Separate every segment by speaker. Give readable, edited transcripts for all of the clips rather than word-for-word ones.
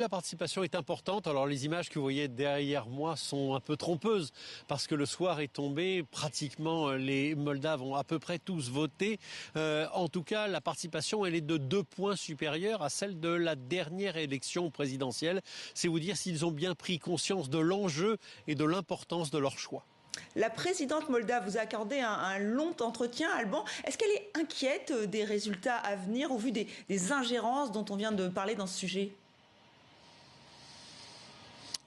Speaker 1: La participation est importante. Alors les images que vous voyez derrière moi sont un peu trompeuses parce que le soir est tombé. Pratiquement les Moldaves ont à peu près tous voté. En tout cas, la participation elle est de 2 points supérieure à celle de la dernière élection présidentielle. C'est vous dire s'ils ont bien pris conscience de l'enjeu et de l'importance de leur choix.
Speaker 2: La présidente moldave vous a accordé un long entretien, Alban. Est-ce qu'elle est inquiète des résultats à venir au vu des ingérences dont on vient de parler dans ce sujet ?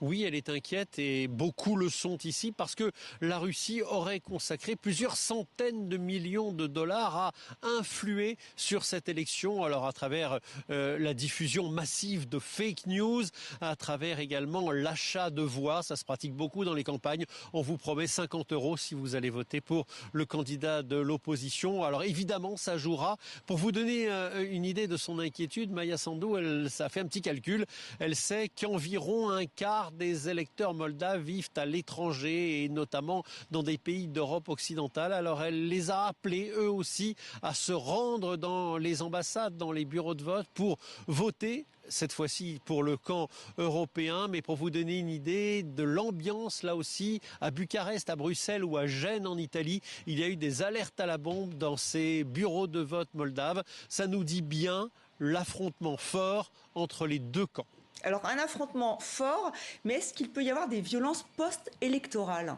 Speaker 1: Oui, elle est inquiète et beaucoup le sont ici parce que la Russie aurait consacré plusieurs centaines de millions de dollars à influer sur cette élection. Alors à travers la diffusion massive de fake news, à travers également l'achat de voix, ça se pratique beaucoup dans les campagnes. On vous promet 50 € si vous allez voter pour le candidat de l'opposition. Alors évidemment, ça jouera. Pour vous donner une idée de son inquiétude, Maia Sandu, ça fait un petit calcul. Elle sait qu'environ un quart des électeurs moldaves vivent à l'étranger et notamment dans des pays d'Europe occidentale. Alors elle les a appelés eux aussi à se rendre dans les ambassades, dans les bureaux de vote pour voter. Cette fois-ci pour le camp européen, mais pour vous donner une idée de l'ambiance là aussi, à Bucarest, à Bruxelles ou à Gênes en Italie, il y a eu des alertes à la bombe dans ces bureaux de vote moldaves. Ça nous dit bien l'affrontement fort entre les deux camps.
Speaker 2: Alors un affrontement fort, mais est-ce qu'il peut y avoir des violences post-électorales ?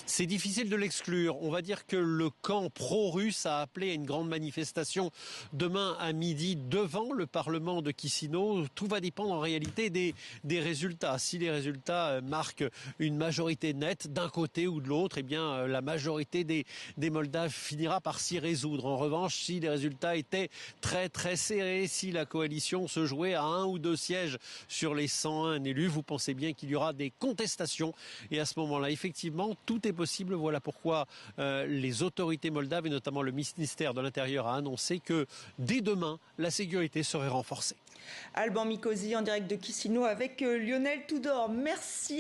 Speaker 1: C'est difficile de l'exclure. On va dire que le camp pro-russe a appelé à une grande manifestation demain à midi devant le Parlement de Chisinau. Tout va dépendre en réalité des résultats. Si les résultats marquent une majorité nette d'un côté ou de l'autre, eh bien la majorité des Moldaves finira par s'y résoudre. En revanche, si les résultats étaient très très serrés, si la coalition se jouait à 1 ou 2 sièges sur les 101 élus, vous pensez bien qu'il y aura des contestations. Et à ce moment-là, effectivement, tout est possible. Voilà pourquoi les autorités moldaves et notamment le ministère de l'Intérieur a annoncé que dès demain, la sécurité serait renforcée.
Speaker 2: Alban Mikosi en direct de Chisinau avec Lionel Tudor. Merci.